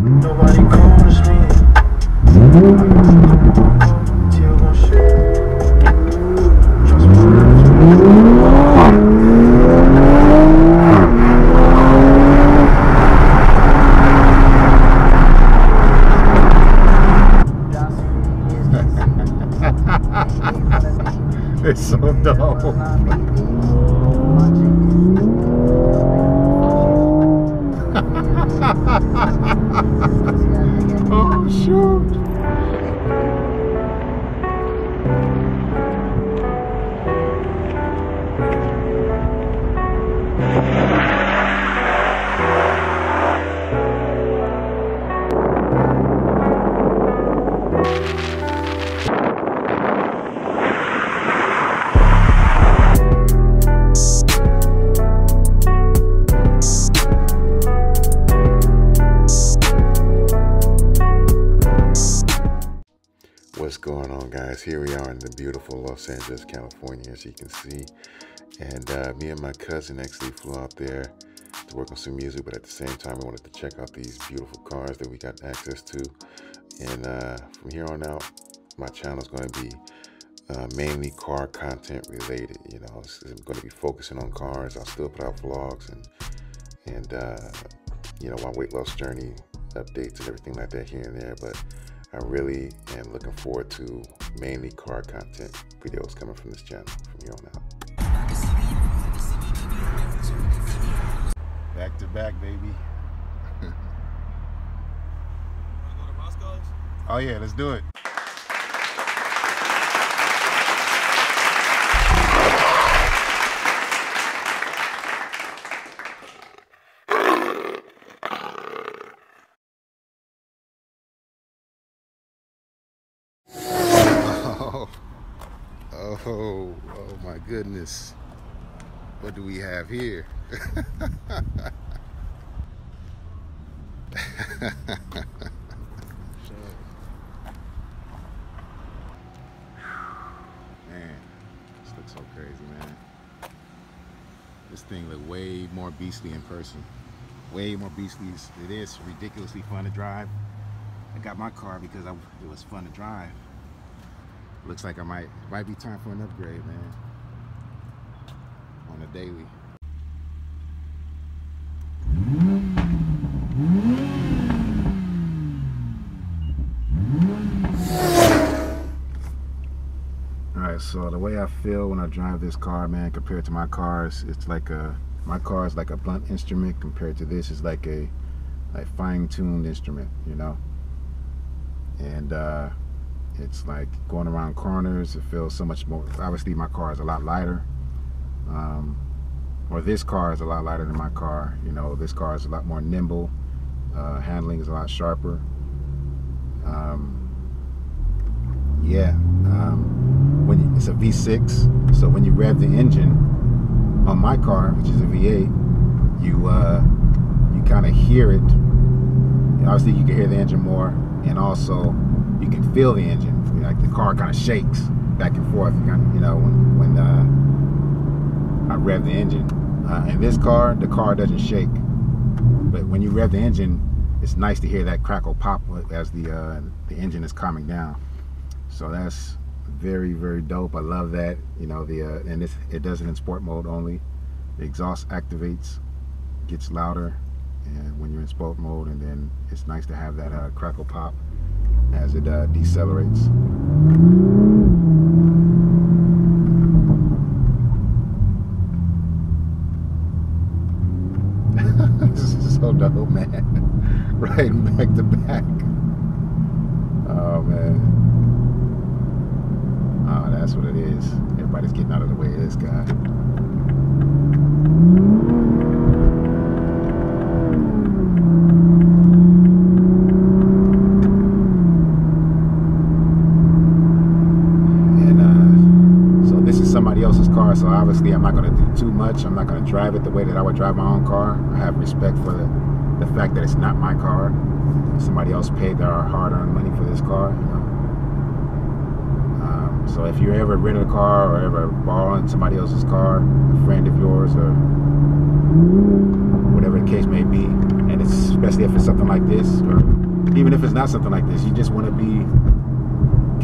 Nobody calls me. It's so dope. Oh shoot. What's going on, guys? Here we are in the beautiful Los Angeles, California, as you can see. And me and my cousin actually flew out there to work on some music, but at the same time we wanted to check out these beautiful cars that we got access to. And from here on out, my channel is going to be mainly car content related. You know, I'm going to be focusing on cars. I'll still put out vlogs and you know, my weight loss journey updates and everything like that here and there, but I really am looking forward to mainly car content videos coming from this channel from here on out. Back to back, baby. Oh yeah, let's do it. Oh my goodness. What do we have here? Man, this looks so crazy, man. This thing look way more beastly in person. Way more beastly. It is ridiculously fun to drive. I got my car because it was fun to drive. Looks like it might be time for an upgrade, man. On a daily. Alright, so the way I feel when I drive this car, man, compared to my cars, it's like my car is like a blunt instrument compared to this is like a fine-tuned instrument, you know? And it's like going around corners, it feels so much more. Obviously my car is a lot lighter, or this car is a lot lighter than my car. You know, this car is a lot more nimble, handling is a lot sharper. It's a V6, so when you rev the engine on my car, which is a V8, you kind of hear it. Obviously you can hear the engine more, and also you can feel the engine. Like the car kind of shakes back and forth, you know, when I rev the engine. In this car, the car doesn't shake, but when you rev the engine, it's nice to hear that crackle pop as the engine is calming down. So that's very, very dope. I love that. You know, and it does it in sport mode only. The exhaust activates, gets louder, and when you're in sport mode, and then it's nice to have that crackle pop as it decelerates. This is so dope, man. Right back to back. Oh man. Oh, that's what it is. Everybody's getting out of the way of this guy. Somebody else's car, so obviously I'm not going to do too much. I'm not going to drive it the way that I would drive my own car. I have respect for the fact that it's not my car. Somebody else paid their hard-earned money for this car, you know. So if you ever rent a car or ever borrowing somebody else's car, a friend of yours or whatever the case may be, and it's especially if it's something like this, or even if it's not something like this. You just want to be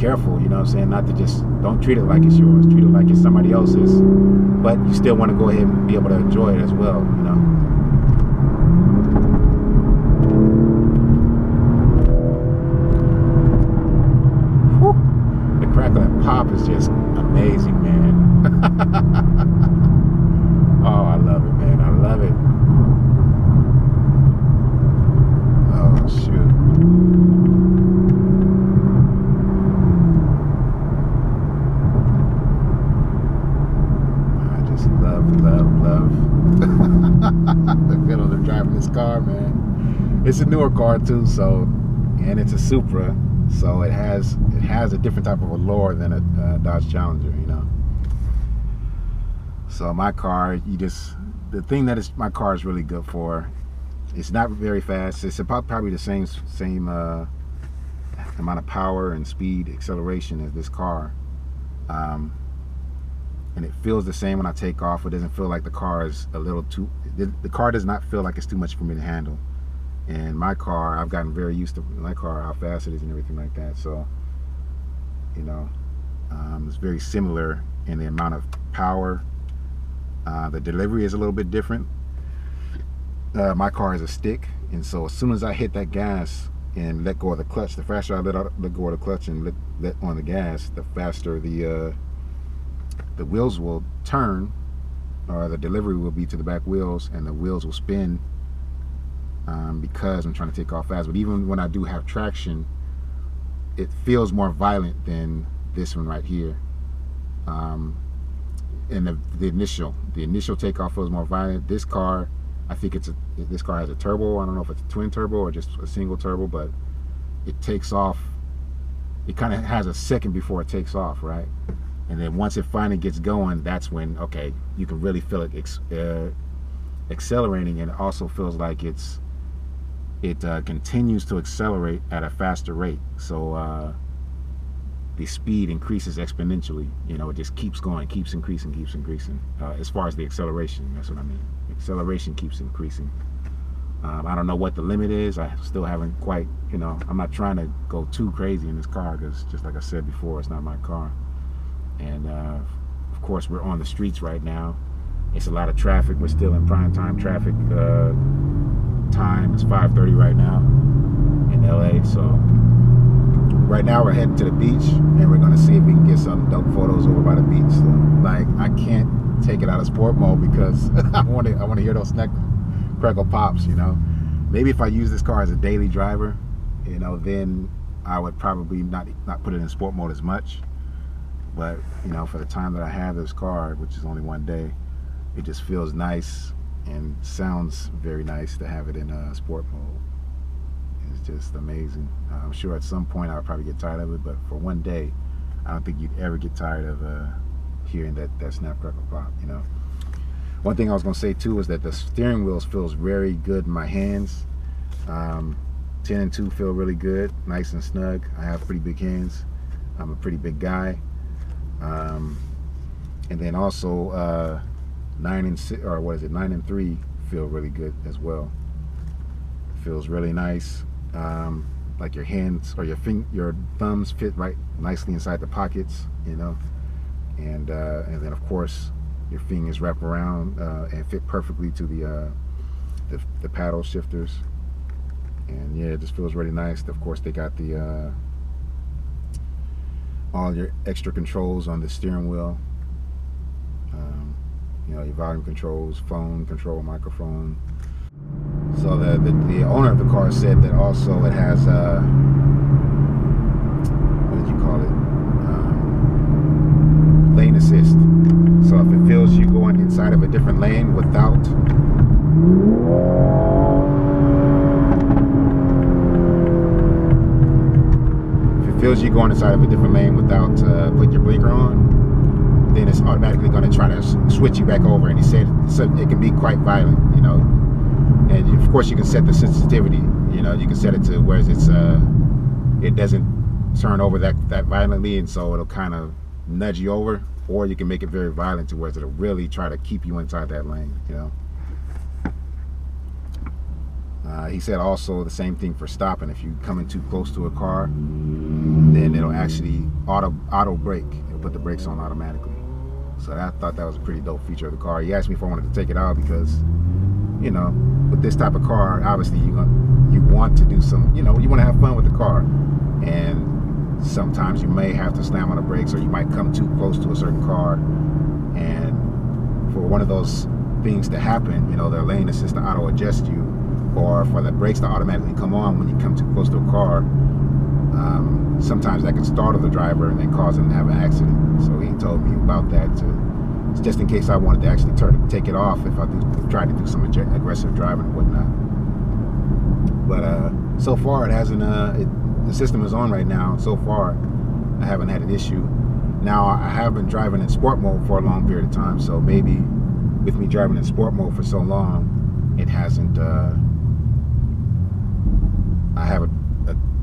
careful, you know what I'm saying? Not to just, don't treat it like it's yours, treat it like it's somebody else's, but you still want to go ahead and be able to enjoy it as well, you know? Whew. The crackle and pop is just amazing, man. Oh, I love it, man. I love it. Oh, shoot. Love the feeling of driving this car, man. It's a newer car too, so, and it's a Supra, so it has a different type of allure than a Dodge Challenger, you know. So my car, the thing that my car is really good for, it's not very fast. It's about probably the same amount of power and speed, acceleration as this car. And it feels the same when I take off. It doesn't feel like the car is a little too, the car does not feel like it's too much for me to handle. And my car, I've gotten very used to my car, how fast it is and everything like that. So, you know, it's very similar in the amount of power. The delivery is a little bit different. My car is a stick, and so as soon as I hit that gas and let go of the clutch, the faster I let go of the clutch and let on the gas, the faster the wheels will turn, or the delivery will be to the back wheels, and the wheels will spin because I'm trying to take off fast. But even when I do have traction, it feels more violent than this one right here. And the initial takeoff feels more violent. This car, I think this car has a turbo. I don't know if it's a twin turbo or just a single turbo, but it takes off. It kind of has a second before it takes off, right? And then once it finally gets going, that's when, okay, you can really feel it accelerating, and it also feels like it continues to accelerate at a faster rate. So the speed increases exponentially. You know, it just keeps going, keeps increasing. As far as the acceleration, that's what I mean. Acceleration keeps increasing. I don't know what the limit is. I still haven't quite, you know, I'm not trying to go too crazy in this car because, just like I said before, it's not my car. And of course, we're on the streets right now. It's a lot of traffic. We're still in prime time traffic time. It's 5:30 right now in LA. So right now we're heading to the beach, and we're gonna see if we can get some dope photos over by the beach. So, like, I can't take it out of sport mode because I want to hear those crackle pops. You know, maybe if I use this car as a daily driver, you know, then I would probably not put it in sport mode as much. But, you know, for the time that I have this car, which is only one day, it just feels nice and sounds very nice to have it in sport mode. It's just amazing. I'm sure at some point I'll probably get tired of it, but for one day, I don't think you'd ever get tired of hearing that snap, crackle, pop, you know. One thing I was going to say too is that the steering wheels feels very good in my hands. 10 and 2 feel really good, nice and snug. I have pretty big hands. I'm a pretty big guy. And then also 9 and 6, or what is it, 9 and 3 feel really good as well. It feels really nice. Like your hands or your thumbs fit right nicely inside the pockets, you know. And then of course your fingers wrap around and fit perfectly to the paddle shifters. And yeah, it just feels really nice. Of course, they got the all your extra controls on the steering wheel. You know, your volume controls, phone control, microphone. So the owner of the car said that also it has what did you call it? Lane assist. So if it feels you going inside of a different lane without feels you going inside of a different lane without putting your blinker on, then it's automatically going to try to switch you back over. And he said it can be quite violent, you know. And of course you can set the sensitivity, you know, you can set it to where it doesn't turn over that violently, and so it'll kind of nudge you over, or you can make it very violent to where it'll really try to keep you inside that lane, you know. He said also the same thing for stopping. If you come in too close to a car, then it'll actually auto brake. It'll put the brakes on automatically. So I thought that was a pretty dope feature of the car. He asked me if I wanted to take it out because, you know, with this type of car, obviously you want to do some, you know, you want to have fun with the car, and sometimes you may have to slam on the brakes, or you might come too close to a certain car, and for one of those things to happen, you know, the lane assist to auto adjust you, or for the brakes to automatically come on when you come too close to a car, sometimes that can startle the driver and then cause them to have an accident. So he told me about that just in case I wanted to actually take it off if I try to do some aggressive driving and whatnot. But so far it hasn't. The system is on right now. So far, I haven't had an issue. Now I have been driving in sport mode for a long period of time, so maybe with me driving in sport mode for so long, it hasn't.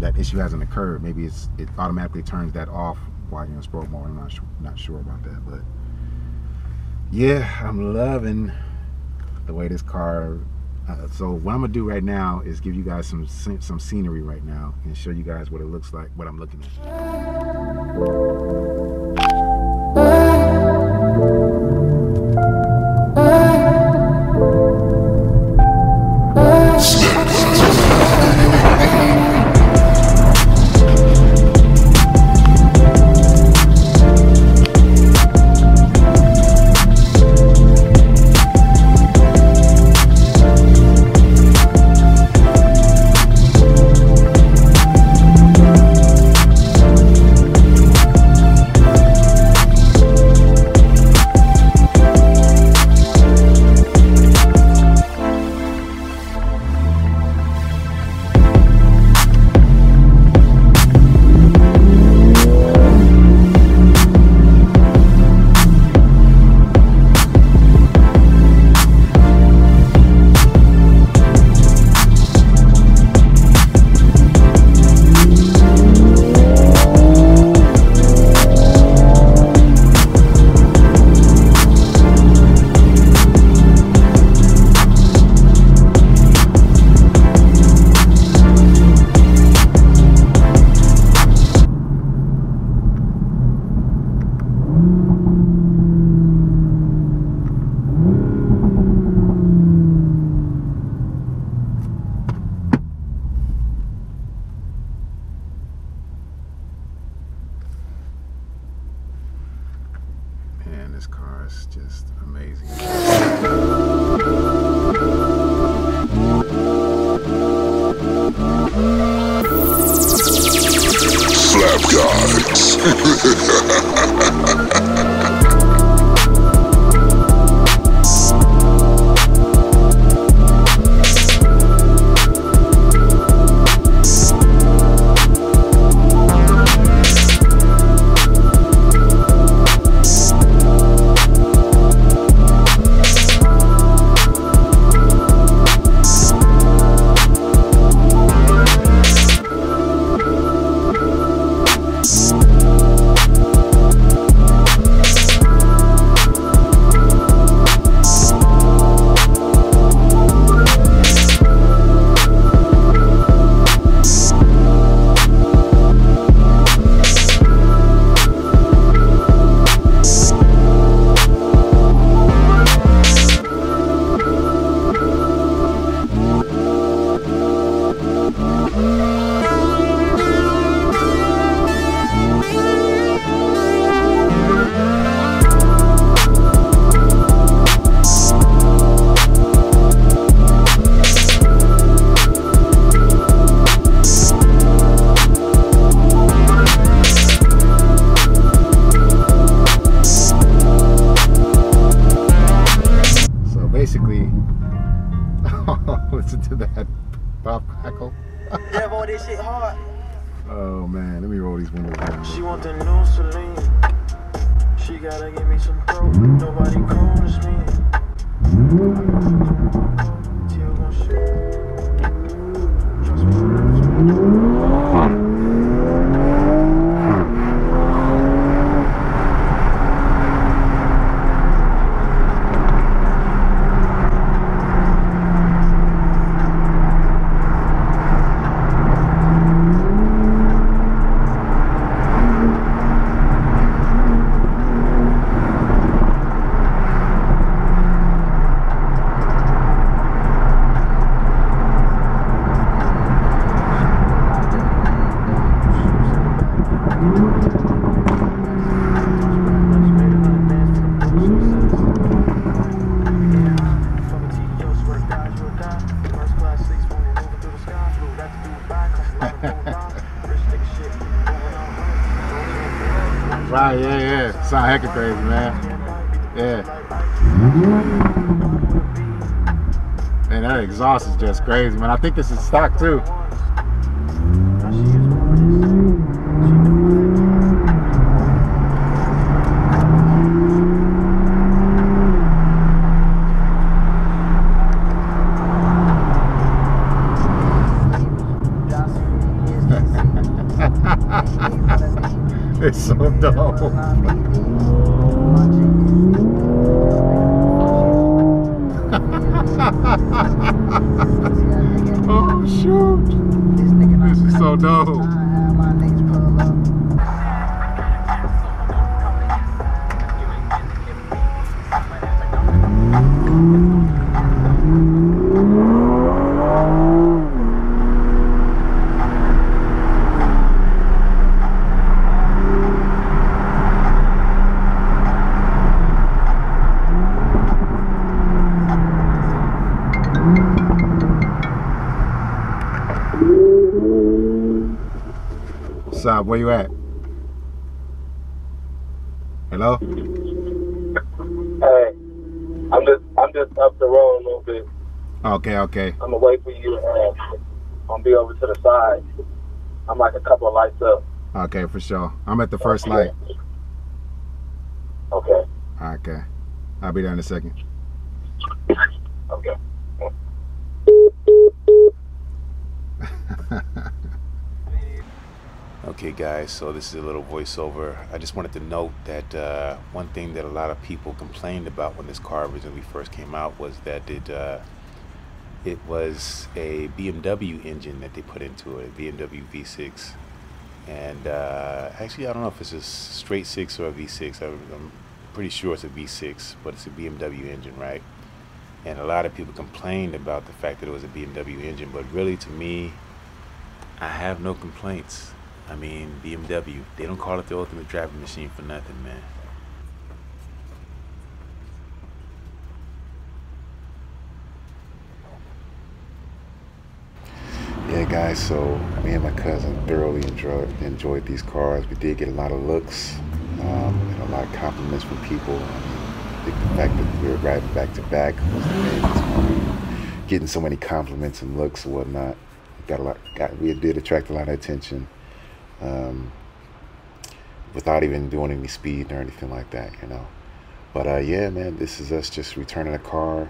That issue hasn't occurred. Maybe it automatically turns that off while you're in sport mode. I'm not sure about that, but yeah, I'm loving the way this car. So what I'm gonna do right now is give you guys some scenery right now and show you guys what it looks like, what I'm looking at. Man, this car is just amazing. Slap guys. Listen to that pop crackle. Yeah, boy, this shit hard. Oh man, let me roll these windows down. She want the new Celine. She gotta give me some throat. Nobody cold as me. Still gon' shoot. Trust me. Right, yeah. Sound hecka crazy, man. Yeah. And that exhaust is just crazy, man. I think this is stock too. It's so dope. Oh shoot. This is so dope. What's up? Where you at? Hello? Hey, I'm just up the road a little bit. Okay. I'm gonna wait for you. I'm gonna be over to the side. I'm like a couple of lights up. Okay, for sure. I'm at the first light. Okay. Okay. I'll be there in a second. Okay. Okay guys, so this is a little voiceover. I just wanted to note that one thing that a lot of people complained about when this car originally first came out was that it was a BMW engine that they put into it, a BMW V6. And actually I don't know if it's a straight 6 or a V6. I'm pretty sure it's a V6, but it's a BMW engine, right? And a lot of people complained about the fact that it was a BMW engine, but really to me, I have no complaints. I mean, BMW, they don't call it the ultimate driving machine for nothing, man. Yeah, guys, so me and my cousin thoroughly enjoyed these cars. We did get a lot of looks and a lot of compliments from people. I think the fact that we were riding back to back was the main, getting so many compliments and looks and whatnot. We did attract a lot of attention. Without even doing any speed or anything like that, you know. But yeah, man, this is us just returning a car,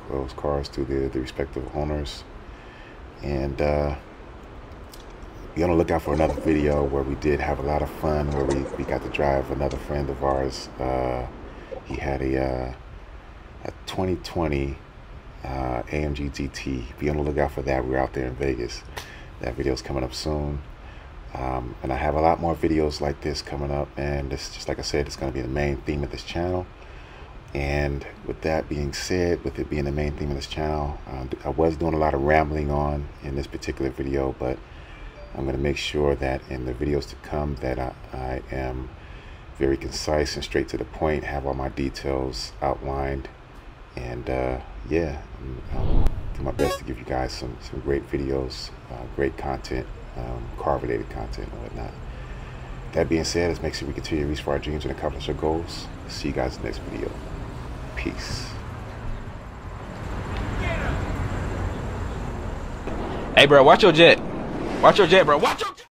those cars to the respective owners, and be on the lookout for another video where we did have a lot of fun, where we got to drive another friend of ours. He had a 2020 AMG GT. Be on the lookout for that. We're out there in Vegas. That video's coming up soon. And I have a lot more videos like this coming up, and this, just like I said, it's going to be the main theme of this channel. And with that being said, with it being the main theme of this channel, I was doing a lot of rambling on in this particular video, but I'm going to make sure that in the videos to come that I am very concise and straight to the point, have all my details outlined, and yeah, I'll do my best to give you guys some great videos, great content, car-related content and whatnot. That being said, let's make sure we continue to reach for our dreams and accomplish our goals. See you guys in the next video. Peace. Hey, bro, watch your jet. Watch your jet, bro. Watch your jet.